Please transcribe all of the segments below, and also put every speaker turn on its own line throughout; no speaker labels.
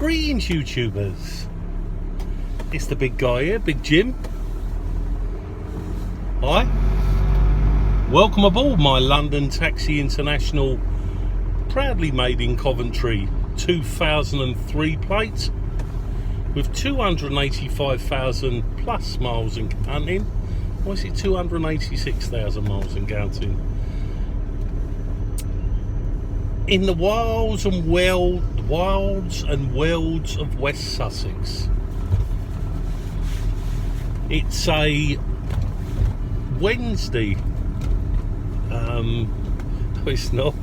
Greetings, YouTubers. It's the big guy here, Big Jim. Hi. Welcome aboard my London Taxi International, proudly made in Coventry, 2003 plate, with 285,000 plus miles and counting. Or is it 286,000 miles and counting? In the wilds and welds of West Sussex. It's a Wednesday. It's not.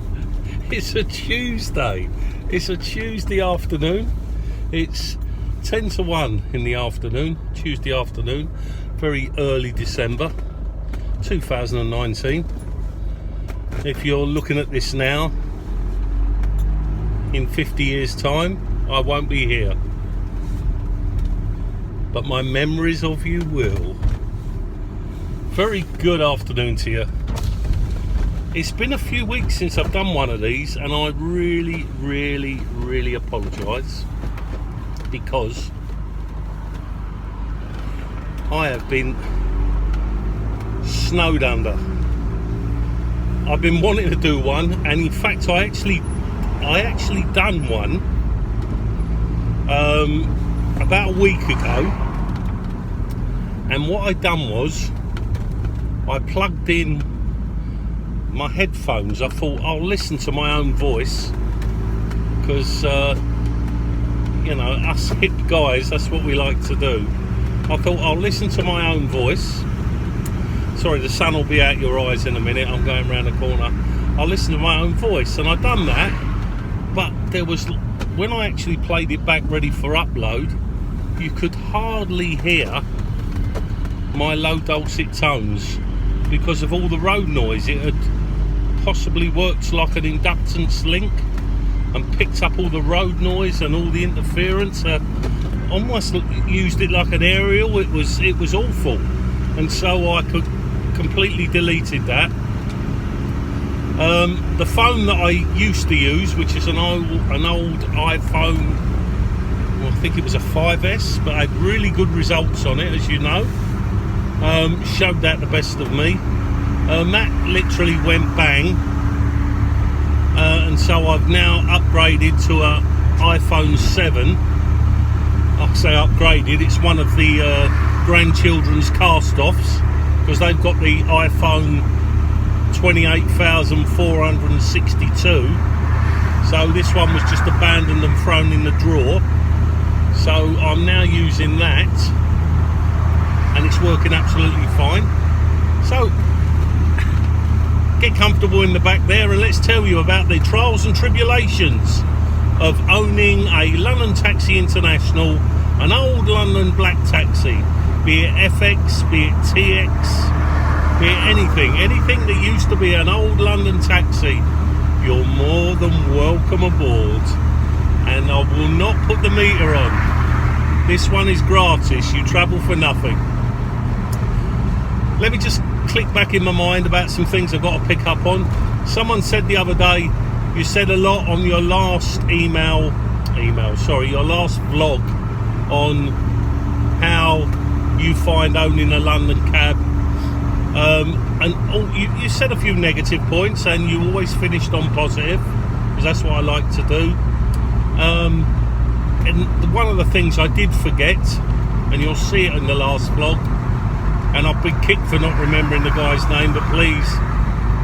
It's a Tuesday. It's a Tuesday afternoon. It's 10 to 1 in the afternoon, Tuesday afternoon, very early December 2019. If you're looking at this now, in 50 years' time, I won't be here, but my memories of you will. Very good afternoon to you. It's been a few weeks since I've done one of these, and I really apologise, because I have been snowed under. I've been wanting to do one, and in fact I actually done one about a week ago, and what I done was I plugged in my headphones. I thought I'll listen to my own voice, because you know, us hip guys, that's what we like to do. I thought I'll listen to my own voice. Sorry, the sun will be out your eyes in a minute, I'm going round the corner. I'll listen to my own voice, and I've done that. But there was, when I actually played it back ready for upload, you could hardly hear my low dulcet tones because of all the road noise. It had possibly worked like an inductance link and picked up all the road noise and all the interference. Almost used it like an aerial. It was awful, and so I could completely deleted that. The phone that I used to use, which is an old iPhone, well, I think it was a 5S, but had really good results on it, as you know. Showed that the best of me. That literally went bang, and so I've now upgraded to an iPhone 7. I say upgraded, it's one of the grandchildren's cast-offs, because they've got the iPhone 28,462, so this one was just abandoned and thrown in the drawer. So I'm now using that, and it's working absolutely fine. So get comfortable in the back there, and let's tell you about the trials and tribulations of owning a London Taxi International, an old London black taxi, be it FX, be it TX, be it anything that used to be an old London taxi. You're more than welcome aboard, and I will not put the meter on. This one is gratis, you travel for nothing. Let me just click back in my mind about some things I've got to pick up on. Someone said the other day, you said a lot on your last your last vlog, on how you find owning a London cab. And you said a few negative points, and you always finished on positive, because that's what I like to do. And one of the things I did forget, and you'll see it in the last vlog, and I've been kicked for not remembering the guy's name, but please,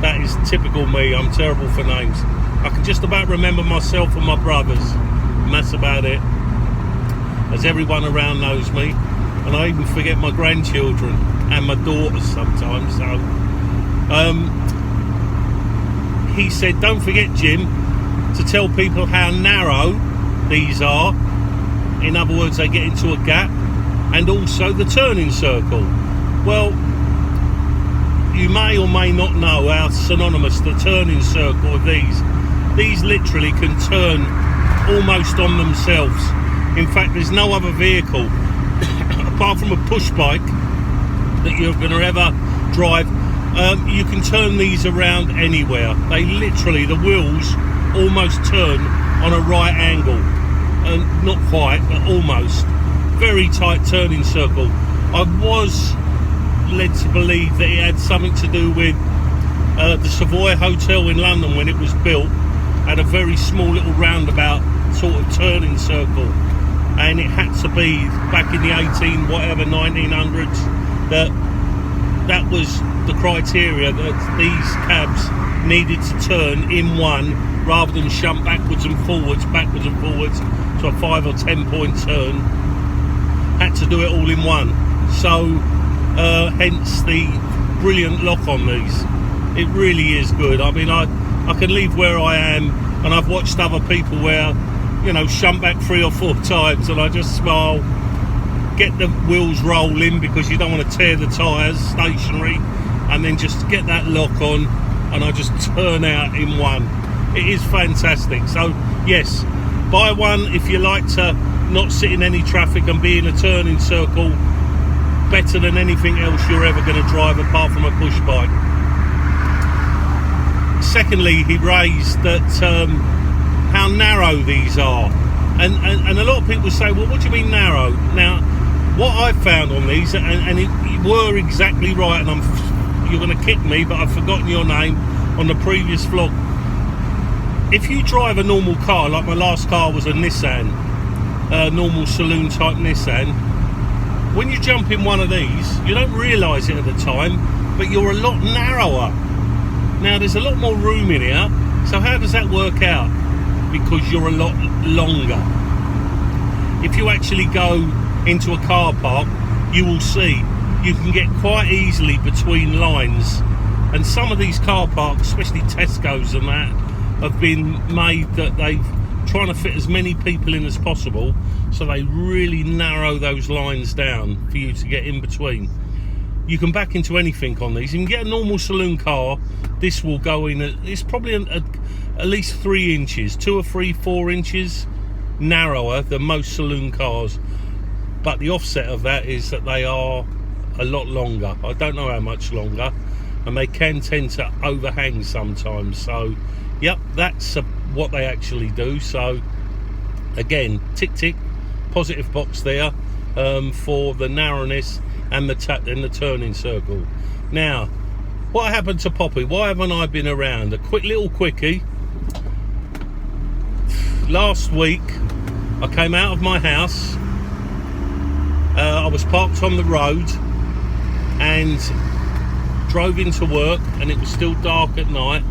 that is typical me. I'm terrible for names. I can just about remember myself and my brothers, and that's about it, as everyone around knows me. And I even forget my grandchildren and my daughters sometimes. So he said, don't forget, Jim, to tell people how narrow these are. In other words, they get into a gap, and also the turning circle. Well, you may or may not know how synonymous the turning circle of these literally can turn almost on themselves. In fact, there's no other vehicle apart from a push bike that you're going to ever drive. You can turn these around anywhere. They literally, the wheels almost turn on a right angle. not quite, but almost. Very tight turning circle. I was led to believe that it had something to do with the Savoy Hotel in London when it was built, had a very small little roundabout sort of turning circle, and it had to be back in the 1900s that was the criteria, that these cabs needed to turn in one rather than shunt backwards and forwards to a 5 or 10 point turn. Had to do it all in one, so hence the brilliant lock on these. It really is good. I mean, I can leave where I am, and I've watched other people where, you know, shunt back 3 or 4 times, and I just smile, get the wheels rolling because you don't want to tear the tyres stationary, and then just get that lock on, and I just turn out in one. It is fantastic. So yes, buy one if you like to not sit in any traffic and be in a turning circle. Better than anything else you're ever going to drive apart from a push bike. Secondly, he raised that how narrow these are, and a lot of people say, well, what do you mean narrow? Now, what I found on these, and you were exactly right, and you're going to kick me, but I've forgotten your name on the previous vlog. If you drive a normal car, like my last car was a Nissan, normal saloon type Nissan, when you jump in one of these, you don't realise it at the time, but you're a lot narrower. Now there's a lot more room in here, so how does that work out? Because you're a lot longer. If you actually go into a car park, you will see you can get quite easily between lines, and some of these car parks, especially Tesco's and that, have been made that they've trying to fit as many people in as possible, so they really narrow those lines down for you to get in between. You can back into anything on these. You can get a normal saloon car, this will go in, it's probably at least 3 inches, 2 or 3, 4 inches narrower than most saloon cars, but the offset of that is that they are a lot longer. I don't know how much longer, and they can tend to overhang sometimes. So yep, that's what they actually do. So again, tick tick, positive box there for the narrowness and the turning circle. Now, what happened to Poppy? Why haven't I been around? A quick little quickie. Last week I came out of my house, I was parked on the road and drove into work, and it was still dark at night.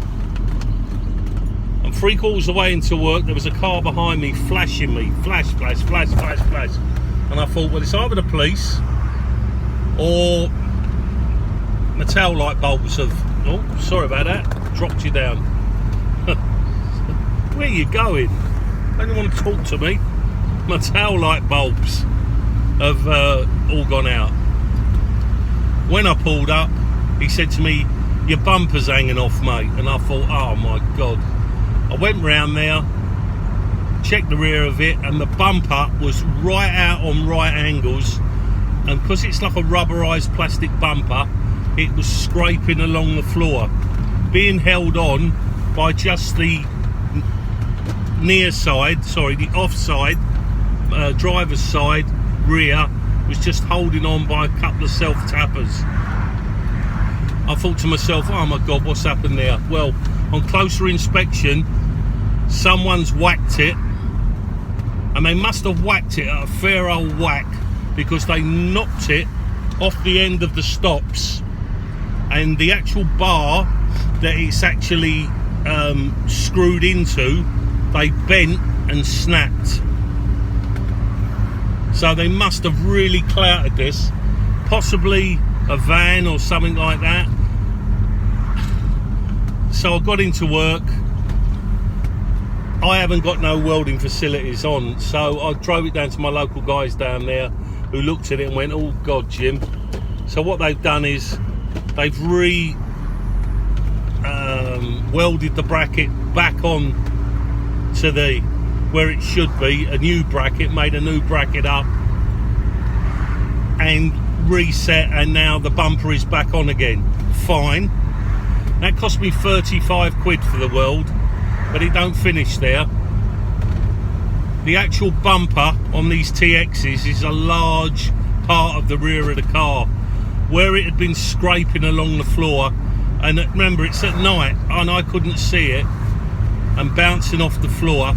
And 3/4 away into work, there was a car behind me flashing me, flash, flash, flash, flash, flash. And I thought, well, it's either the police or my tail light bulbs have, oh, sorry about that, dropped you down. Where are you going? Don't you want to talk to me? My tail light bulbs have all gone out. When I pulled up, he said to me, your bumper's hanging off, mate. And I thought, oh my God. I went round there, checked the rear of it, and the bumper was right out on right angles, and because it's like a rubberized plastic bumper, it was scraping along the floor, being held on by just the near side, sorry, the offside, driver's side rear was just holding on by a couple of self-tappers. I thought to myself, oh my God, what's happened there? Well, on closer inspection, someone's whacked it, and they must have whacked it at a fair old whack, because they knocked it off the end of the stops, and the actual bar that it's actually screwed into, they bent and snapped. So they must have really clouted this, possibly a van or something like that. So I got into work. I haven't got no welding facilities on, so I drove it down to my local guys down there, who looked at it and went, oh God, Jim. So what they've done is they've welded the bracket back on to the where it should be, a new bracket, made a new bracket up and reset, and now the bumper is back on again. Fine. That cost me 35 quid for the weld, but it don't finish there. the actual bumper on these TXs is a large part of the rear of the car. Where it had been scraping along the floor, and remember it's at night and I couldn't see it, and bouncing off the floor,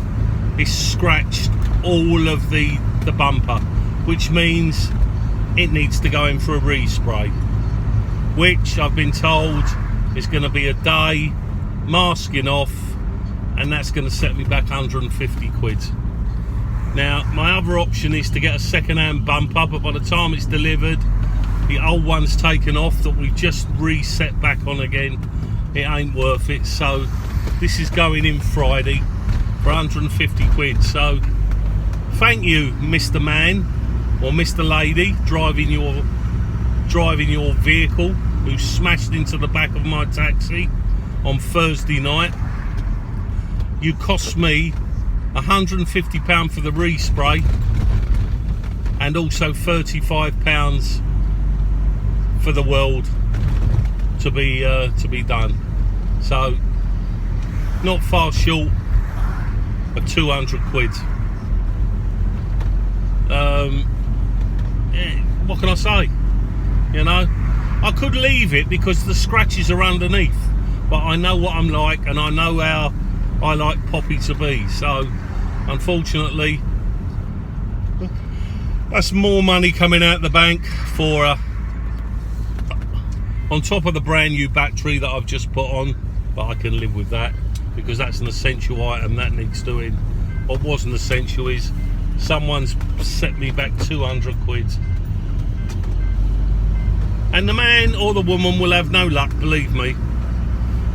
it's scratched all of the bumper, which means it needs to go in for a respray, which I've been told is going to be a day masking off, and that's going to set me back 150 quid. Now my other option is to get a second-hand bumper, but by the time it's delivered the old one's taken off that we've just reset back on again. It ain't worth it. So this is going in Friday for 150 quid. So thank you, Mr. Man or Mr. Lady driving your vehicle, who smashed into the back of my taxi on Thursday night. You cost me £150 for the respray and also £35 for the world to be done. So not far short of 200 quid. What can I say? You know, I could leave it because the scratches are underneath, but I know what I'm like and I know how I like Poppy to be. So unfortunately that's more money coming out the bank for on top of the brand new battery that I've just put on, but I can live with that because that's an essential item that needs doing. What wasn't essential is someone's set me back 200 quid. And the man or the woman will have no luck, believe me.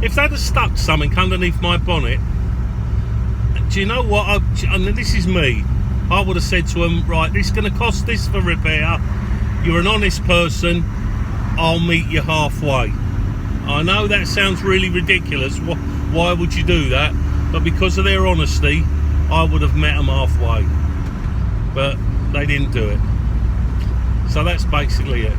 If they'd have stuck something underneath my bonnet, do you know what? And this is me. I would have said to them, right, this is going to cost this for repair. You're an honest person. I'll meet you halfway. I know that sounds really ridiculous. Why would you do that? But because of their honesty, I would have met them halfway. But they didn't do it. So that's basically it.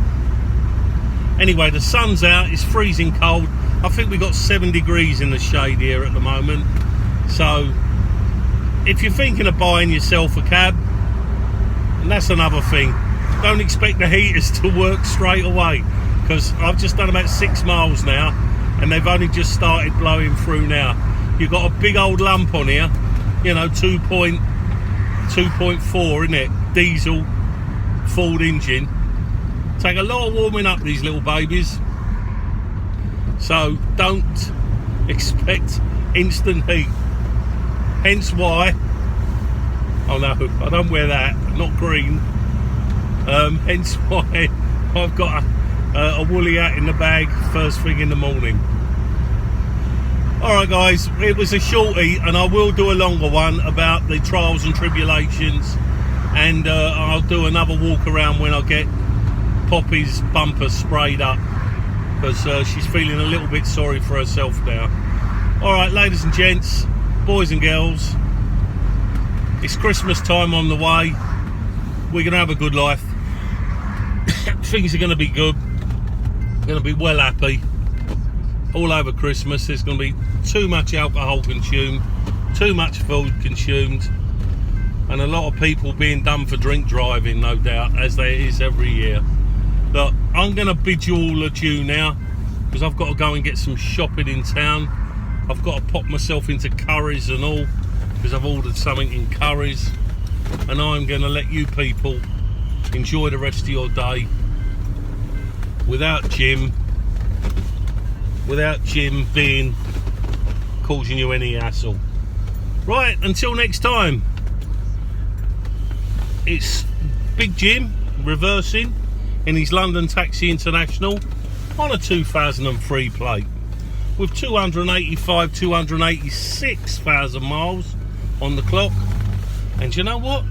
Anyway, the sun's out. It's freezing cold. I think we got 7 degrees in the shade here at the moment. So if you're thinking of buying yourself a cab, and that's another thing, don't expect the heaters to work straight away, because I've just done about 6 miles now and they've only just started blowing through now. You've got a big old lump on here, you know, 2.4, isn't it? Diesel, Ford engine. Take a lot of warming up, these little babies. So don't expect instant heat. Hence why, oh no, I don't wear that, not green. Hence why I've got a woolly hat in the bag first thing in the morning. Alright guys, it was a shorty, and I will do a longer one about the trials and tribulations, and I'll do another walk around when I get Poppy's bumper sprayed up, because she's feeling a little bit sorry for herself now. Alright ladies and gents, boys and girls, it's Christmas time on the way. We're going to have a good life. Things are going to be good. We're going to be well happy all over Christmas. There's going to be too much alcohol consumed, too much food consumed, and a lot of people being done for drink driving, no doubt, as there is every year. Look, I'm going to bid you all adieu now, because I've got to go and get some shopping in town. I've got to pop myself into Currys and all, because I've ordered something in Currys, and I'm going to let you people enjoy the rest of your day without Jim being causing you any hassle. Right, until next time, it's Big Jim reversing in his London Taxi International on a 2003 plate with 286,000 miles on the clock, and you know what,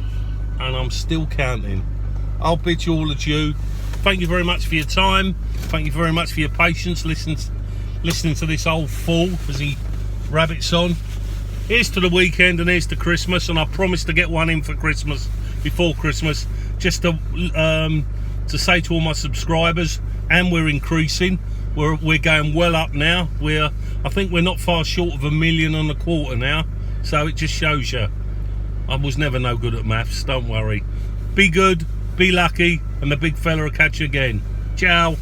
and I'm still counting. I'll bid you all adieu. Thank you very much for your time. Thank you very much for your patience listening to this old fool as he rabbits on. Here's to the weekend and here's to Christmas, and I promise to get one in for Christmas, before Christmas, just to say to all my subscribers, and we're increasing. We're going well up now. I think we're not far short of 1.25 million now, so it just shows you I was never no good at maths, don't worry. Be good, be lucky, and the big fella will catch you again. Ciao.